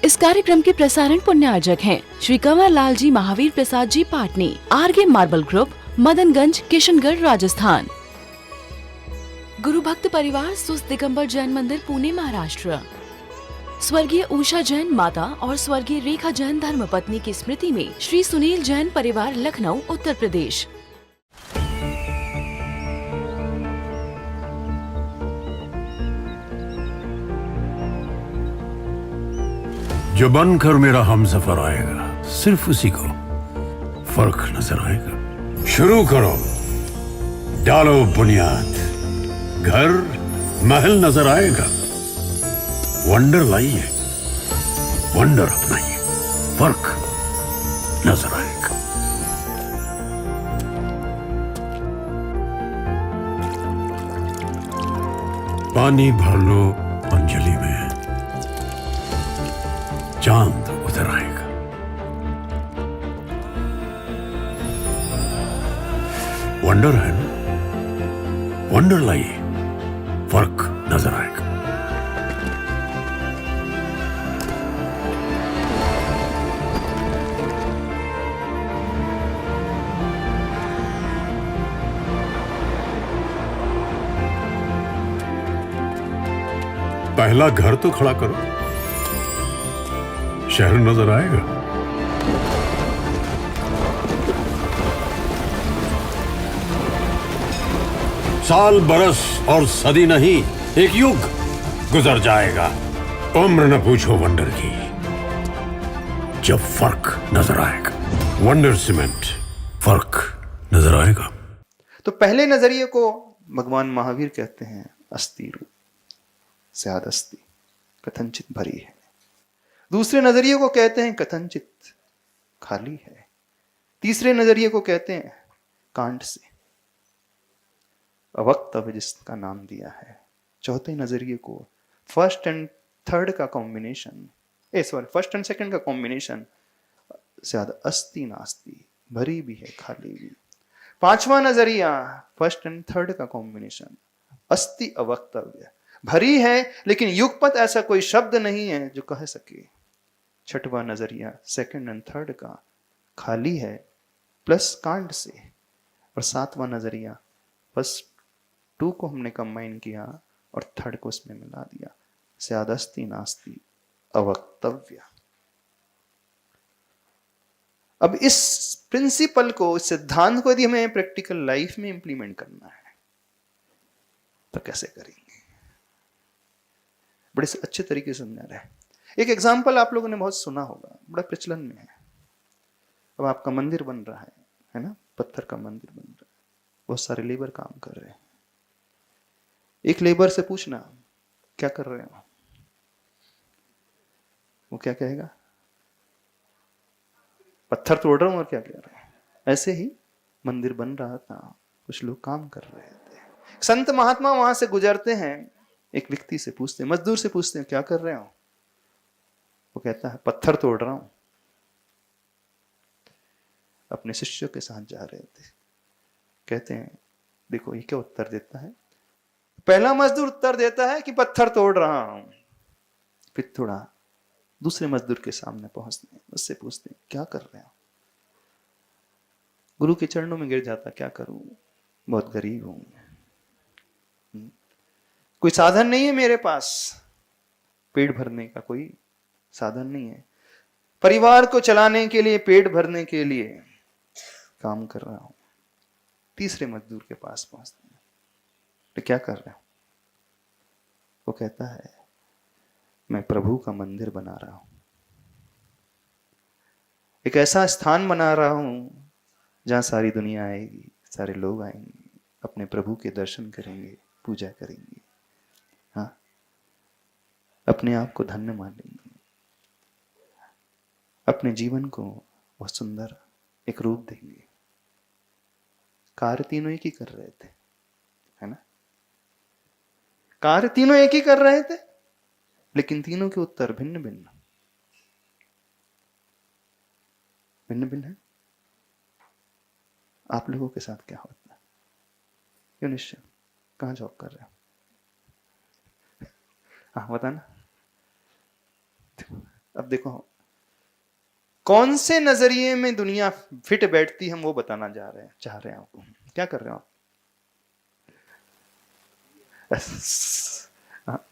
इस कार्यक्रम के प्रसारण पुण्यार्जक हैं Shri Kanwar Lal ji Mahavir Prasad ji Patni, RK marble group, Madanganj, Kishangarh, Rajasthan. गुरु भक्त परिवार सुस्त दिगंबर जैन मंदिर, पुणे, महाराष्ट्र। स्वर्गीय उषा जैन माता और स्वर्गीय रेखा जैन धर्मपत्नी की स्मृति में श्री सुनील जैन परिवार, लखनऊ, उत्तर प्रदेश। जो बनकर मेरा हमसफर आएगा, सिर्फ उसी को फर्क नजर आएगा। शुरू करो, डालो बुनियाद, घर महल नजर आएगा। वंडर लाइए, वंडर अपनाइए, फर्क नजर आएगा। पानी भर लो अंजलि में, चांद उतर आएगा। वंडर है ना, वंडर लाइए, फर्क नजर आएगा। पहला घर तो खड़ा करो, शहर नजर आएगा। साल बरस और सदी नहीं, एक युग गुजर जाएगा। उम्र न पूछो वंडर की, जब फर्क नजर आएगा। वंडर सीमेंट, फर्क नजर आएगा। तो पहले नजरिए को भगवान महावीर कहते हैं अस्थि रूप, स्याद अस्थि, कथनचित भरी है। दूसरे नजरिए को कहते हैं कथनचित खाली है। तीसरे नजरिए को कहते हैं कांड से अवक्तव्य, जिसका नाम दिया है। चौथे नजरिए को फर्स्ट एंड थर्ड का कॉम्बिनेशन, फर्स्ट एंड सेकंड का कॉम्बिनेशन, शायद अस्थि नास्ति, भरी भी है खाली भी। पांचवा नजरिया फर्स्ट एंड थर्ड का कॉम्बिनेशन, अस्थि अवक्तव्य, भरी है लेकिन युगपत ऐसा कोई शब्द नहीं है जो कह सके। छठवां नजरिया सेकंड एंड थर्ड का खाली है प्लस कांड से। और सातवां नजरिया फर्स्ट टू को हमने कंबाइन किया और थर्ड को उसमें मिला दिया, स्यादस्ति नास्ति अवक्तव्य। अब इस प्रिंसिपल को, इस सिद्धांत को यदि हमें प्रैक्टिकल लाइफ में इंप्लीमेंट करना है तो कैसे करेंगे? बड़े अच्छे तरीके से समझा रहे हैं। एक एग्जाम्पल आप लोगों ने बहुत सुना होगा, बड़ा प्रचलन में है। अब आपका मंदिर बन रहा है ना, पत्थर का मंदिर बन रहा है, बहुत सारे लेबर काम कर रहे हैं। एक लेबर से पूछना क्या कर रहे हो, वो क्या कहेगा? पत्थर तोड़ रहा हूं। और क्या कह रहे हैं? ऐसे ही मंदिर बन रहा था, कुछ लोग काम कर रहे थे। संत महात्मा वहां से गुजरते हैं, एक व्यक्ति से पूछते हैं, मजदूर से पूछते हैं क्या कर रहे हो? वो कहता है पत्थर तोड़ रहा हूं। अपने शिष्यों के साथ जा रहे थे। कहते हैं देखो ये क्या उत्तर देता है। पहला मजदूर उत्तर देता है कि पत्थर तोड़ रहा हूं। फिर थोड़ा दूसरे मजदूर के सामने पहुंचते हैं, उससे पूछते हैं क्या कर रहे हो? गुरु के चरणों में गिर जाता, क्या करूं, बहुत गरीब हूं, कोई साधन नहीं है मेरे पास, पेट भरने का कोई साधन नहीं है, परिवार को चलाने के लिए, पेट भरने के लिए काम कर रहा हूं। तीसरे मजदूर के पास पहुंचते हैं, तो क्या कर रहे हो? वो कहता है मैं प्रभु का मंदिर बना रहा हूं, एक ऐसा स्थान बना रहा हूं जहां सारी दुनिया आएगी, सारे लोग आएंगे, अपने प्रभु के दर्शन करेंगे, पूजा करेंगे, हाँ, अपने आप को धन्य मानेंगे, अपने जीवन को बहुत सुंदर एक रूप देंगे। कार्य तीनों एक ही कर रहे थे, है ना? कार्य तीनों एक ही कर रहे थे, लेकिन तीनों के उत्तर भिन्न भिन्न भिन्न भिन्न है। आप लोगों के साथ क्या होता है? क्यों निश्चय, कहां जॉब कर रहे हो? हाँ बताना। अब देखो कौन से नजरिए में दुनिया फिट बैठती, हम वो बताना चाह रहे हैं आपको। क्या कर रहे हो आप?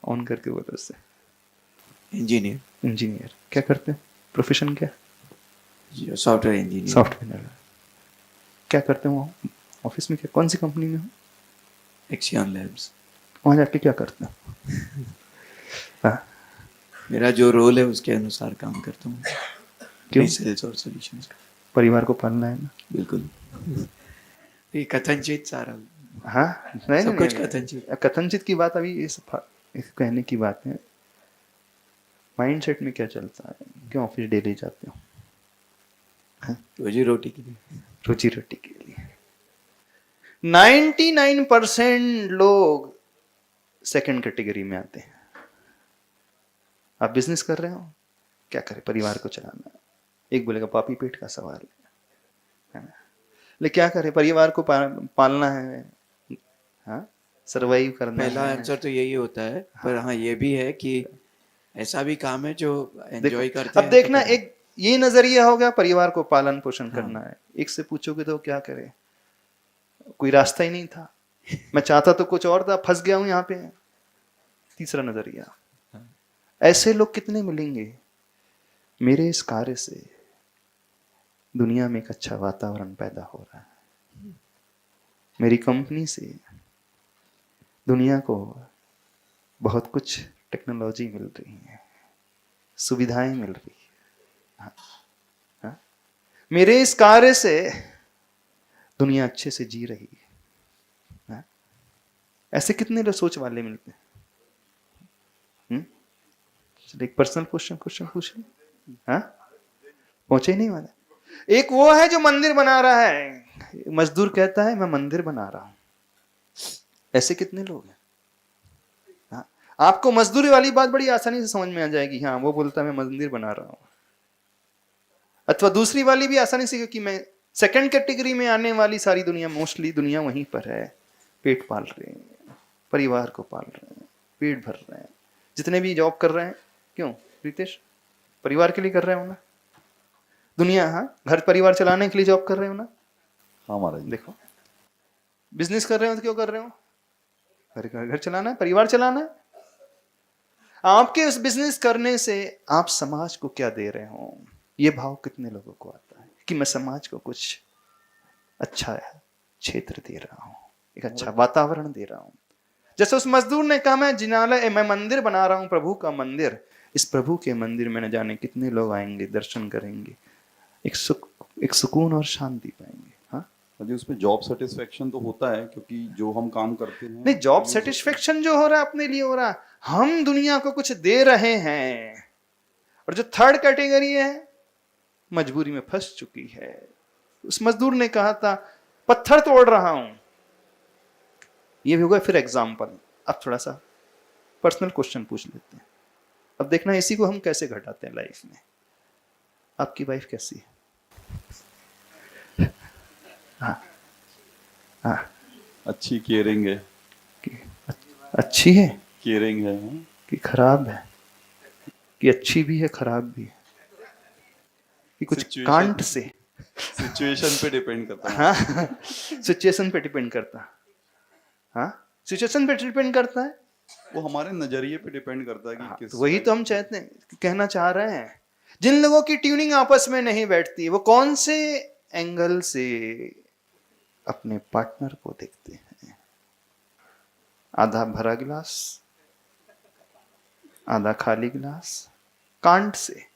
ऑन करके बोलो उससे। इंजीनियर, इंजीनियर क्या करते हैं, प्रोफेशन क्या? Software engineer. सॉफ्टवेयर। क्या करते हो ऑफिस में, क्या कौन सी कंपनी में हो? एक्सियन लैब्स। वहां जाके क्या करते हो? हाँ, मेरा जो रोल है उसके अनुसार काम करता हूँ। क्यों? सेल्स और सॉल्यूशंस का। परिवार को पालना है ना। बिल्कुल। ये कथनचित सारा। हाँ, नहीं सब नहीं, कुछ नहीं, कथनचित। कथनचित की बात अभी इस कहने की बात है। माइंडसेट में क्या चलता है, क्यों ऑफिस डेली जाते हो? रोजी रोटी के लिए। रोजी रोटी के लिए। 99% लोग सेकंड कैटेगरी में आते हैं। आप बिजनेस कर रहे हो, क्या करें, परिवार को चलाना है। एक बोलेगा पापी पेट का सवाल है ना, लेकिन क्या करें, परिवार को पालना है, हाँ, सरवाइव करना पहला है। आंसर तो यही होता है, पर हाँ ये भी है कि ऐसा भी काम है जो देखो एंजॉय करते हैं। अब देखना, तो करें। एक ये नजरिया हो गया, परिवार को पालन पोषण हाँ। करना है। एक से पूछोगे तो क्या करे, कोई रास्ता ही नहीं था, मैं चाहता तो कुछ और था, फंस गया हूं यहाँ पे। तीसरा नजरिया, ऐसे लोग कितने मिलेंगे। मेरे इस कार्य से दुनिया में एक अच्छा वातावरण पैदा हो रहा है, मेरी कंपनी से दुनिया को बहुत कुछ टेक्नोलॉजी मिल रही है, सुविधाएं मिल रही है। हाँ, हाँ? मेरे इस कार्य से दुनिया अच्छे से जी रही है। हाँ? ऐसे कितने लोग सोच वाले मिलते हैं? एक पर्सनल क्वेश्चन पूछ लो। हाँ, पहुंचे ही नहीं वाला। एक वो है जो मंदिर बना रहा है, मजदूर कहता है मैं मंदिर बना रहा हूं। ऐसे कितने लोग हैं? हाँ? आपको मजदूरी वाली बात बड़ी आसानी से समझ में आ जाएगी। हाँ, वो बोलता है मैं मंदिर बना रहा हूं। अथवा दूसरी वाली भी आसानी से, क्योंकि मैं सेकंड कैटेगरी में आने वाली सारी दुनिया, मोस्टली दुनिया वहीं पर है, पेट पाल रहे हैं, परिवार को पाल रहे हैं, पेट भर रहे हैं। जितने भी जॉब कर रहे हैं, क्यों रितेश, परिवार के लिए कर रहे हो ना। दुनिया, हाँ, घर परिवार चलाने के लिए जॉब कर रहे हो ना। हाँ महाराज। देखो बिजनेस कर रहे हो तो क्यों कर रहे हो, घर चलाना है, परिवार चलाना है। आपके उस बिजनेस करने से आप समाज को क्या दे रहे हो, ये भाव कितने लोगों को आता है कि मैं समाज को कुछ अच्छा क्षेत्र दे रहा हूं, एक अच्छा वातावरण दे रहा हूं। जैसे उस मजदूर ने कहा मैं जिनालय, मैं मंदिर बना रहा हूं, प्रभु का मंदिर। इस प्रभु के मंदिर में न जाने कितने लोग आएंगे, दर्शन करेंगे, एक सुकून और शांति पाएंगे। हाँ जी, उसमें जॉब सेटिस्फेक्शन तो होता है, क्योंकि जो हम काम करते हैं। नहीं, जॉब सेटिस्फेक्शन जो हो रहा है अपने लिए हो रहा है, हम दुनिया को कुछ दे रहे हैं। और जो थर्ड कैटेगरी है, मजबूरी में फंस चुकी है। उस मजदूर ने कहा था पत्थर तोड़ रहा हूं। ये भी होगा फिर एग्जाम्पल। अब थोड़ा सा पर्सनल क्वेश्चन पूछ लेते हैं। अब देखना इसी को हम कैसे घटाते हैं लाइफ में। आपकी वाइफ कैसी है? हाँ, हाँ, अच्छी केयरिंग है। अच्छी है केयरिंग है। हाँ? कि खराब है, कि अच्छी भी है खराब भी है, कि कुछ Situation- कांट से? सिचुएशन पे डिपेंड करता है। हाँ, सिचुएशन पे डिपेंड करता है। हाँ, सिचुएशन पे डिपेंड करता है। वो हमारे नजरिए पे डिपेंड करता है कि हाँ, किस तो वही तो हम चाहते हैं, कहना चाह रहे हैं। जिन लोगों की ट्यूनिंग आपस में नहीं बैठती, वो कौन से एंगल से अपने पार्टनर को देखते हैं? आधा भरा गिलास, आधा खाली गिलास, कांट से।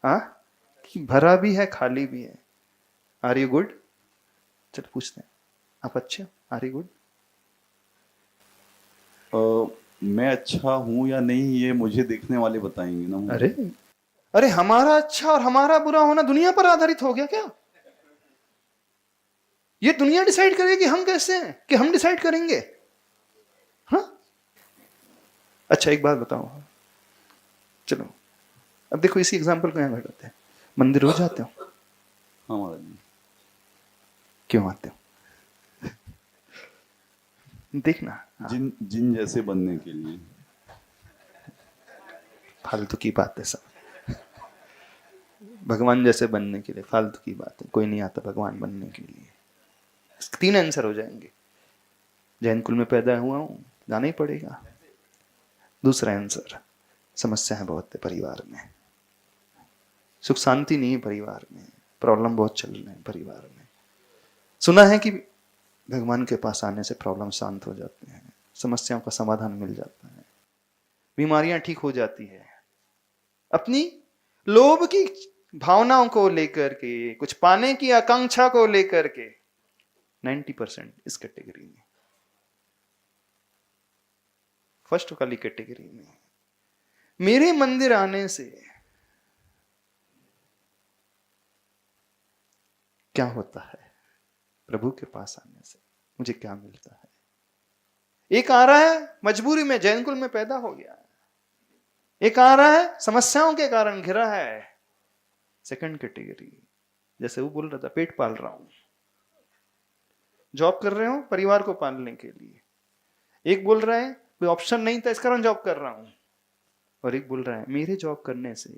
हाँ, कि भरा भी है खाली भी है। Are you good? चलो पूछते हैं, आप अच्छे हो? Are you good? मैं अच्छा हूं या नहीं, ये मुझे देखने वाले बताएंगे ना। अरे अरे, हमारा अच्छा और हमारा बुरा होना दुनिया पर आधारित हो गया क्या? ये दुनिया डिसाइड करेगी हम कैसे हैं, कि हम डिसाइड करेंगे? हाँ, अच्छा एक बात बताओ, चलो अब देखो इसी एग्जांपल को यहां घटाते हैं। मंदिर रोज आते हो? हाँ महाराज जी। क्यों आते हो? देखना। हाँ। जिन जिन जैसे बनने के लिए। फालतू की बात है सब। भगवान जैसे बनने के लिए फालतू की बात है, कोई नहीं आता भगवान बनने के लिए। 3 आंसर हो जाएंगे। जैन कुल में पैदा हुआ हूं, जाना ही पड़ेगा। दूसरा आंसर, समस्याएं बहुत है परिवार में, सुख शांति नहीं है परिवार में, प्रॉब्लम बहुत चल रहे हैं परिवार में। सुना है कि भगवान के पास आने से प्रॉब्लम शांत हो जाते हैं, समस्याओं का समाधान मिल जाता है, बीमारियां ठीक हो जाती है। अपनी लोभ की भावनाओं को लेकर के, कुछ पाने की आकांक्षा को लेकर के 90% इस कैटेगरी में, फर्स्ट वाली कैटेगरी में। मेरे मंदिर आने से क्या होता है, प्रभु के पास आने से मुझे क्या मिलता है। एक आ रहा है मजबूरी में, जैन कुल में पैदा हो गया है। एक आ रहा है समस्याओं के कारण घिरा है, सेकंड कैटेगरी। जैसे वो बोल रहा था, पेट पाल रहा हूं, जॉब कर रहे हो परिवार को पालने के लिए। एक बोल रहा है कोई ऑप्शन नहीं था इस कारण जॉब कर रहा हूं, और एक बोल रहा है मेरे जॉब करने से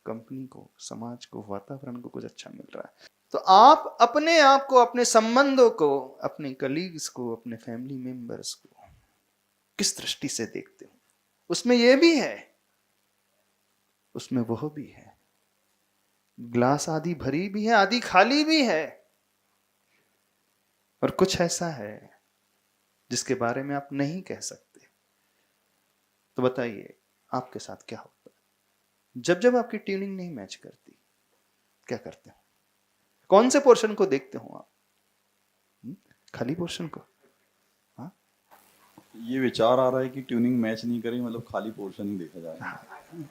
कंपनी को, समाज को, वातावरण को कुछ अच्छा मिल रहा है। तो आप अपने आप को, अपने संबंधों को, अपने कलीग्स को, अपने फैमिली मेंबर्स को किस दृष्टि से देखते हो? उसमें यह भी है, उसमें वह भी है। ग्लास आधी भरी भी है, आधी खाली भी है, और कुछ ऐसा है जिसके बारे में आप नहीं कह सकते। तो बताइए आपके साथ क्या होता है जब जब आपकी ट्यूनिंग नहीं मैच करती? क्या करते हो? कौन से पोर्शन को देखते हो आप? खाली पोर्शन को? हाँ, ये विचार आ रहा है कि ट्यूनिंग मैच नहीं करें, मतलब खाली पोर्शन ही देखा जाए।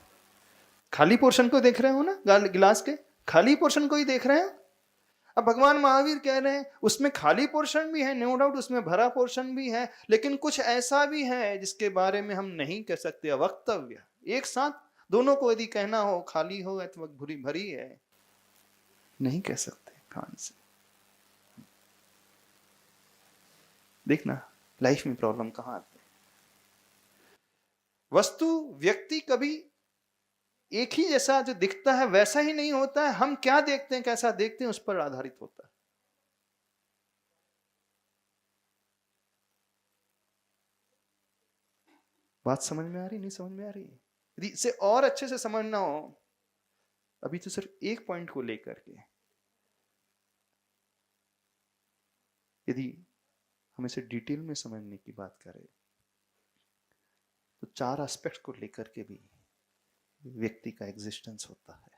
खाली पोर्शन को देख रहे हो ना, गिलास के खाली पोर्शन को ही देख रहे हैं। अब भगवान महावीर कह रहे हैं उसमें खाली पोर्शन भी है, नो डाउट उसमें भरा पोर्शन भी है, लेकिन कुछ ऐसा भी है जिसके बारे में हम नहीं कह सकते, अवक्तव्य। एक साथ दोनों को यदि कहना हो, खाली हो अथवा भरी भरी है, नहीं कह सकते कान से। देखना लाइफ में प्रॉब्लम कहां आती है। वस्तु, व्यक्ति कभी एक ही जैसा जो दिखता है वैसा ही नहीं होता है। हम क्या देखते हैं, कैसा देखते हैं, उस पर आधारित होता है। बात समझ में आ रही, नहीं समझ में आ रही? यदि इसे और अच्छे से समझना हो, अभी तो सिर्फ एक पॉइंट को लेकर के, यदि हम इसे डिटेल में समझने की बात करें तो 4 एस्पेक्ट को लेकर के भी व्यक्ति का एग्जिस्टेंस होता है।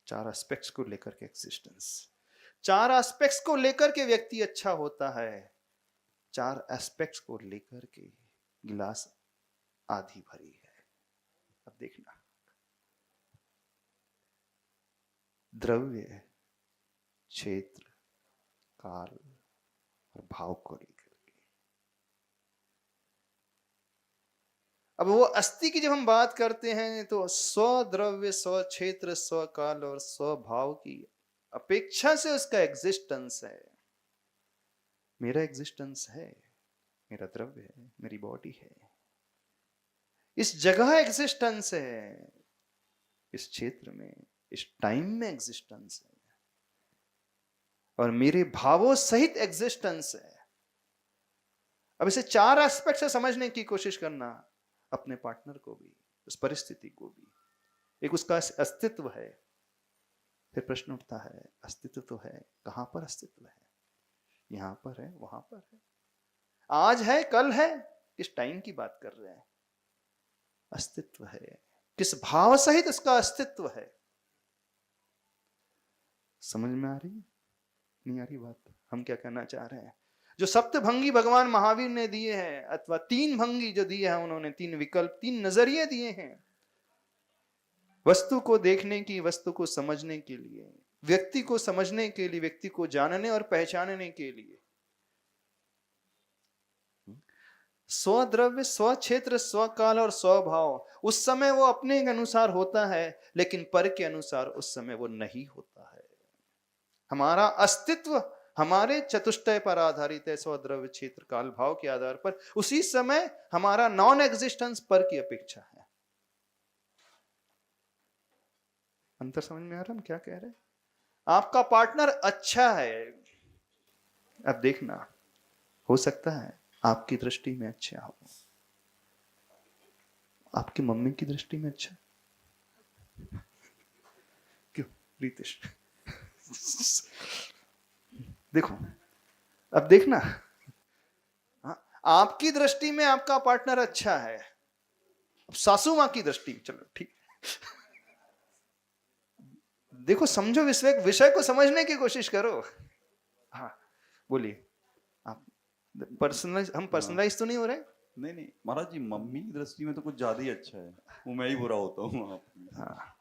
4 एस्पेक्ट्स को लेकर के एग्जिस्टेंस, 4 एस्पेक्ट्स को लेकर के व्यक्ति अच्छा होता है। 4 एस्पेक्ट्स को लेकर के गिलास आधी भरी है। अब देखना, द्रव्य, क्षेत्र, काल और भाव को लेकर के। अब वो अस्थि की जब हम बात करते हैं तो स्व द्रव्य, स्व क्षेत्र, स्व काल और स्व भाव की अपेक्षा से उसका एग्जिस्टेंस है। मेरा एग्जिस्टेंस है, मेरा द्रव्य है, मेरी बॉडी है, इस जगह एग्जिस्टेंस है, इस क्षेत्र में, इस टाइम में एग्जिस्टेंस है, और मेरे भावों सहित एग्जिस्टेंस है। अब इसे 4 एस्पेक्ट से समझने की कोशिश करना, अपने पार्टनर को भी, उस परिस्थिति को भी। एक उसका अस्तित्व है, फिर प्रश्न उठता है अस्तित्व तो है, कहां पर अस्तित्व है? यहां पर है, वहां पर है, आज है, कल है, किस टाइम की बात कर रहे हैं? अस्तित्व है, किस भाव सहित उसका अस्तित्व है। समझ में आ रही, नहीं आ रही बात? हम क्या कहना चाह रहे हैं? जो सप्तभंगी भगवान महावीर ने दिए हैं, अथवा 3 भंगी जो दिए हैं उन्होंने, 3 विकल्प, 3 नजरिए दिए हैं वस्तु को देखने की, वस्तु को समझने के लिए, व्यक्ति को समझने के लिए, व्यक्ति को जानने और पहचानने के लिए। स्वद्रव्य, स्व क्षेत्र, स्वकाल और स्वभाव, उस समय वो अपने के अनुसार होता है, लेकिन पर के अनुसार उस समय वो नहीं होता है। हमारा अस्तित्व हमारे चतुष्टय पर आधारित है, स्वद्रव्य क्षेत्र काल भाव के आधार पर। उसी समय हमारा नॉन एग्जिस्टेंस पर की अपेक्षा है। अंतर समझ में आ रहा हम क्या कह रहे हैं? आपका पार्टनर अच्छा है, अब देखना, हो सकता है आपकी दृष्टि में अच्छा हो, आपकी मम्मी की दृष्टि में अच्छा। क्यों रितेश? देखो, अब देखना, आपकी दृष्टि में आपका पार्टनर अच्छा है, अब सासू मां की दृष्टि में, चलो ठीक, देखो समझो, विषय को समझने की कोशिश करो। हाँ बोलिए आप। हम पर्सनलाइज तो नहीं हो रहे? नहीं नहीं महाराज जी, मम्मी की दृष्टि में तो कुछ ज्यादा ही अच्छा है, वो मैं ही बुरा होता हूँ आप। हाँ,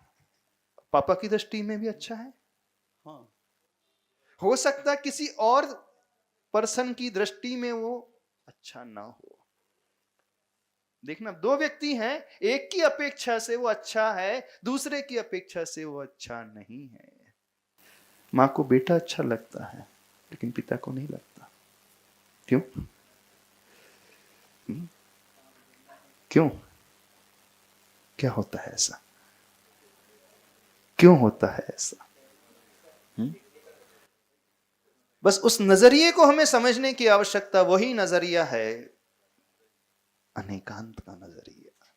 पापा की दृष्टि में भी अच्छा है। हाँ, हो सकता है किसी और पर्सन की दृष्टि में वो अच्छा ना हो। देखना, दो व्यक्ति हैं, एक की अपेक्षा से वो अच्छा है, दूसरे की अपेक्षा से वो अच्छा नहीं है। मां को बेटा अच्छा लगता है लेकिन पिता को नहीं लगता। क्यों? क्यों? क्या होता है ऐसा? क्यों होता है ऐसा? बस उस नजरिए को हमें समझने की आवश्यकता। वही नजरिया है अनेकांत का नजरिया।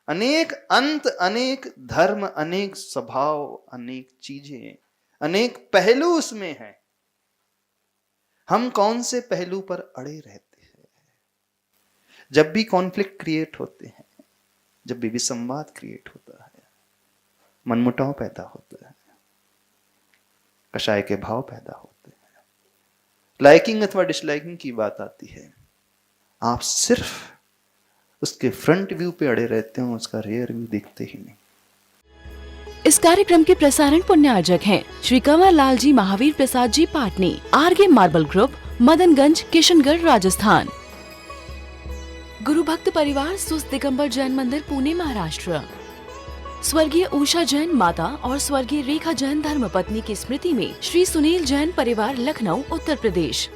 अनेक अंत, अनेक धर्म, अनेक स्वभाव, अनेक चीजें, अनेक पहलू उसमें हैं। हम कौन से पहलू पर अड़े रहते हैं? जब भी कॉन्फ्लिक्ट क्रिएट होते हैं, जब भी विसंवाद क्रिएट होता है, मनमुटाव पैदा होता है, कषाय के भाव पैदा होते हैं, लाइकिंग अथवा डिसलाइकिंग की बात आती है, आप सिर्फ उसके फ्रंट व्यू पे अड़े रहते हो, उसका रियर व्यू देखते ही नहीं। इस कार्यक्रम के प्रसारण पुण्यार्जक हैं श्री कंवर लाल जी महावीर प्रसाद जी पाटनी, आरगे मार्बल ग्रुप, मदनगंज, किशनगढ़, राजस्थान। गुरु भक्त परिवार सुस्त दिगंबर जैन मंदिर, पुणे, महाराष्ट्र। स्वर्गीय उषा जैन माता और स्वर्गीय रेखा जैन धर्मपत्नी की स्मृति में श्री सुनील जैन परिवार, लखनऊ, उत्तर प्रदेश।